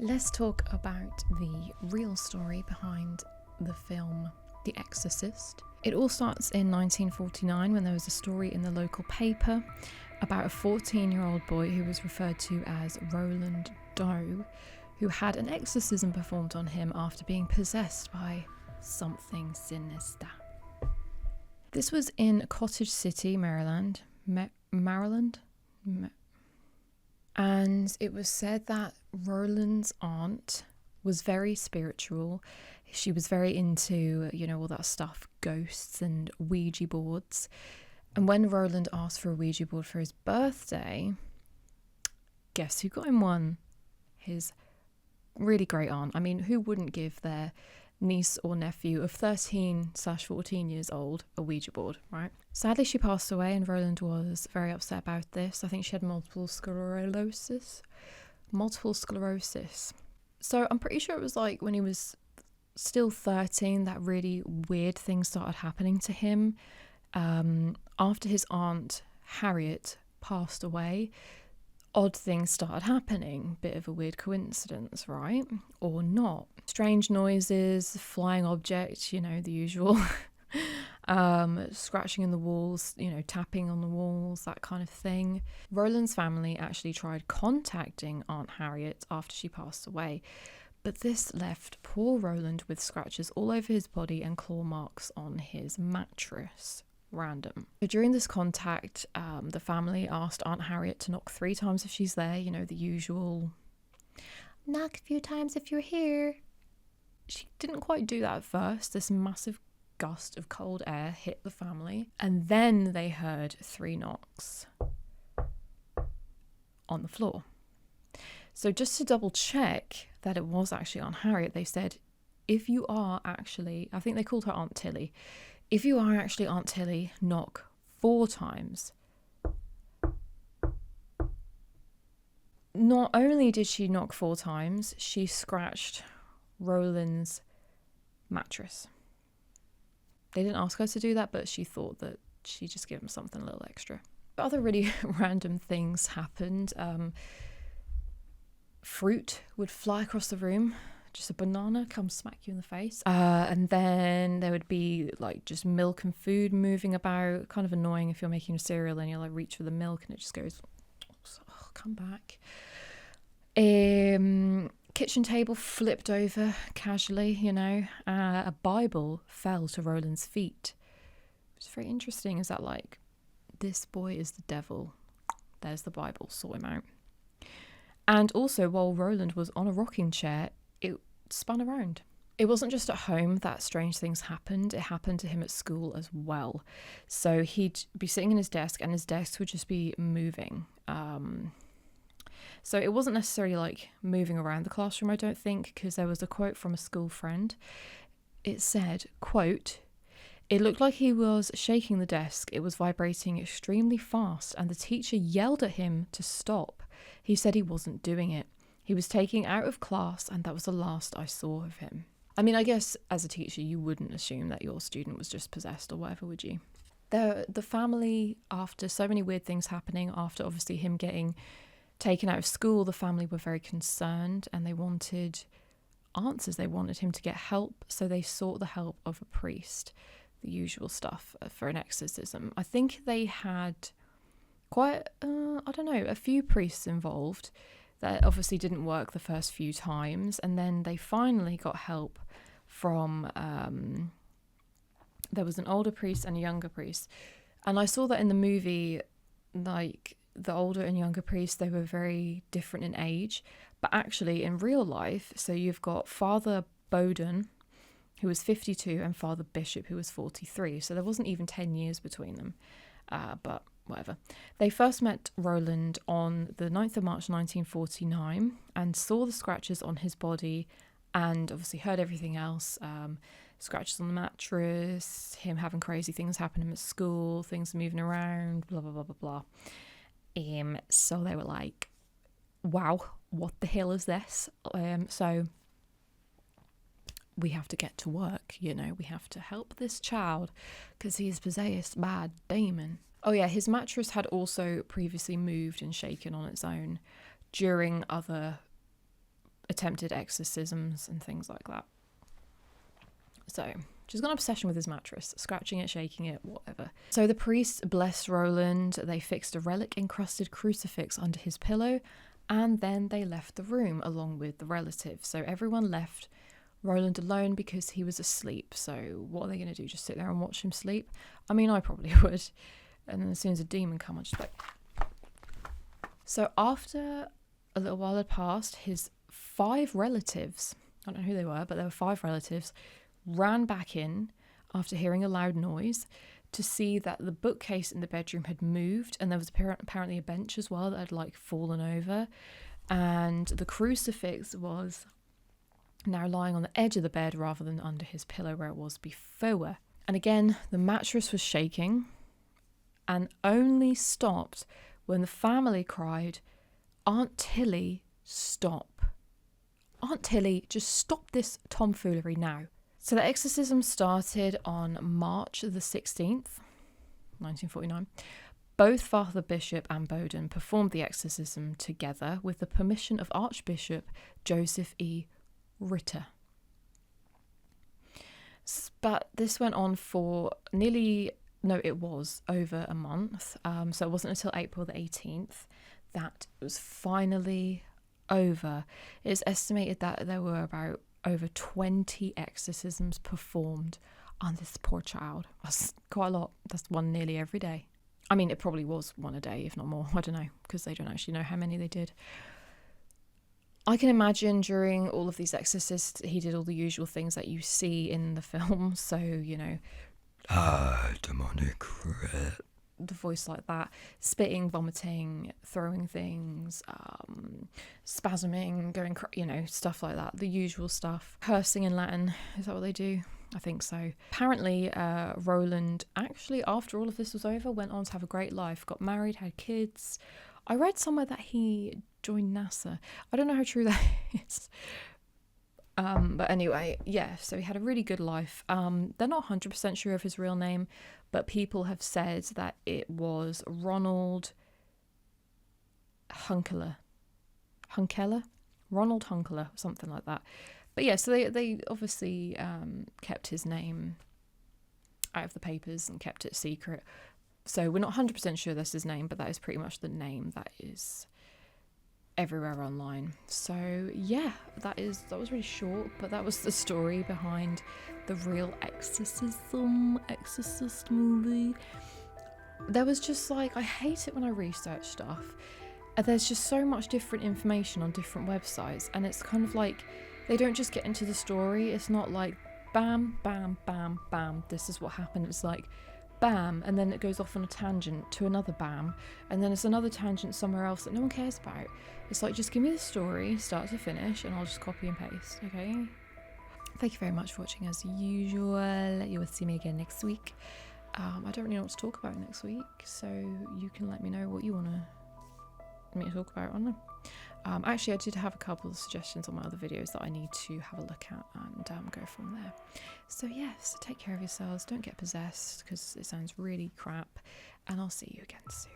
Let's talk about the real story behind the film The Exorcist. It all starts in 1949 when there was a story in the local paper about a 14-year-old boy who was referred to as Roland Doe, who had an exorcism performed on him after being possessed by something sinister. This was in Cottage City, Maryland. And it was said that Roland's aunt was very spiritual. She was very into, all that stuff, ghosts and Ouija boards. And when Roland asked for a Ouija board for his birthday, guess who got him one? His really great aunt. I mean, who wouldn't give their niece or nephew of 13/14 years old a Ouija board, right? Sadly, she passed away and Roland was very upset about this. I think she had multiple sclerosis. So I'm pretty sure it was like when he was still 13 that really weird things started happening to him. After his aunt Harriet passed away, odd things started happening. Bit of a weird coincidence, right? Or not. Strange noises, flying objects, the usual. Scratching in the walls, tapping on the walls, that kind of thing. Roland's family actually tried contacting Aunt Harriet after she passed away, but this left poor Roland with scratches all over his body and claw marks on his mattress. Random. So during this contact, the family asked Aunt Harriet to knock 3 times if she's there, the usual knock a few times if you're here. She didn't quite do that at first. This massive gust of cold air hit the family, and then they heard 3 knocks on the floor. So just to double check that it was actually Aunt Harriet, they said, if you are actually, I think they called her Aunt Tilly, if you are actually Aunt Tilly, knock 4 times. Not only did she knock 4 times, she scratched Roland's mattress. They didn't ask her to do that, but she thought that she'd just give him something a little extra. Other really random things happened. Fruit would fly across the room. Just a banana come smack you in the face. And then there would be just milk and food moving about. Kind of annoying if you're making a cereal and you reach for the milk and it just goes, come back. Kitchen table flipped over casually, a Bible fell to Roland's feet. It's very interesting, is that this boy is the devil. There's the Bible, sort him out. And also, while Roland was on a rocking chair, it spun around. It wasn't just at home that strange things happened, it happened to him at school as well. So he'd be sitting in his desk and his desk would just be moving. So it wasn't necessarily moving around the classroom, I don't think, because there was a quote from a school friend. It said, quote, "It looked like he was shaking the desk. It was vibrating extremely fast and the teacher yelled at him to stop. He said he wasn't doing it. He was taking out of class and that was the last I saw of him." I mean, I guess as a teacher, you wouldn't assume that your student was just possessed or whatever, would you? The family, after so many weird things happening, after obviously him getting taken out of school, the family were very concerned and they wanted answers. They wanted him to get help, so they sought the help of a priest, the usual stuff for an exorcism. I think they had quite, a few priests involved. That obviously didn't work the first few times, and then they finally got help from, there was an older priest and a younger priest. And I saw that in the movie, the older and younger priests, they were very different in age, but actually in real life, so you've got Father Bowden, who was 52, and Father Bishop, who was 43, so there wasn't even 10 years between them, but whatever. They first met Roland on the 9th of March 1949 and saw the scratches on his body and obviously heard everything else, scratches on the mattress, him having crazy things happen to him at school, things moving around, blah, blah, blah, blah, blah. So they were like, wow, what the hell is this? So we have to get to work, we have to help this child because he's possessed by a demon. Oh yeah, his mattress had also previously moved and shaken on its own during other attempted exorcisms and things like that. So she's got an obsession with his mattress, scratching it, shaking it, whatever. So the priest blessed Roland. They fixed a relic-encrusted crucifix under his pillow, and then they left the room along with the relatives. So everyone left Roland alone because he was asleep. So what are they going to do? Just sit there and watch him sleep? I mean, I probably would. And then as soon as a demon come, I'd just like... So after a little while had passed, his 5 relatives, I don't know who they were, but there were 5 relatives, ran back in after hearing a loud noise to see that the bookcase in the bedroom had moved, and there was apparently a bench as well that had like fallen over, and the crucifix was now lying on the edge of the bed rather than under his pillow where it was before. And again, the mattress was shaking and only stopped when the family cried, "Aunt Tilly, stop. Aunt Tilly, just stop this tomfoolery now." So the exorcism started on March the 16th, 1949. Both Father Bishop and Bowden performed the exorcism together with the permission of Archbishop Joseph E. Ritter. But this went on for over a month. So it wasn't until April the 18th that it was finally over. It's estimated that there were about over 20 exorcisms performed on this poor child. That's quite a lot. That's one nearly every day. I mean, it probably was one a day, if not more. I don't know, because they don't actually know how many they did. I can imagine during all of these exorcists, he did all the usual things that you see in the film. So, you know, demonic crap. The voice like that, spitting, vomiting, throwing things, spasming, going, stuff like that. The usual stuff. Cursing in Latin. Is that what they do? I think so. Apparently, Roland actually, after all of this was over, went on to have a great life. Got married, had kids. I read somewhere that he joined NASA. I don't know how true that is. But anyway, yeah, so he had a really good life. They're not 100% sure of his real name, but people have said that it was Ronald Hunkeler. Ronald Hunkeler, something like that. But yeah, so they obviously kept his name out of the papers and kept it secret. So we're not 100% sure that's his name, but that is pretty much the name that is everywhere online. So yeah, that was really short, but that was the story behind the real Exorcist movie. There was just like, I hate it when I research stuff and there's just so much different information on different websites, and it's kind of like they don't just get into the story. It's not like bam bam bam bam, this is what happened. It's like bam, and then it goes off on a tangent to another bam, and then it's another tangent somewhere else that no one cares about. It's like, just give me the story start to finish and I'll just copy and paste. Okay, thank you very much for watching. As usual, you will see me again next week. I don't really know what to talk about next week, so you can let me know what you want me to talk about on there. Actually, I did have a couple of suggestions on my other videos that I need to have a look at and go from there. So yes, take care of yourselves, don't get possessed because it sounds really crap, and I'll see you again soon.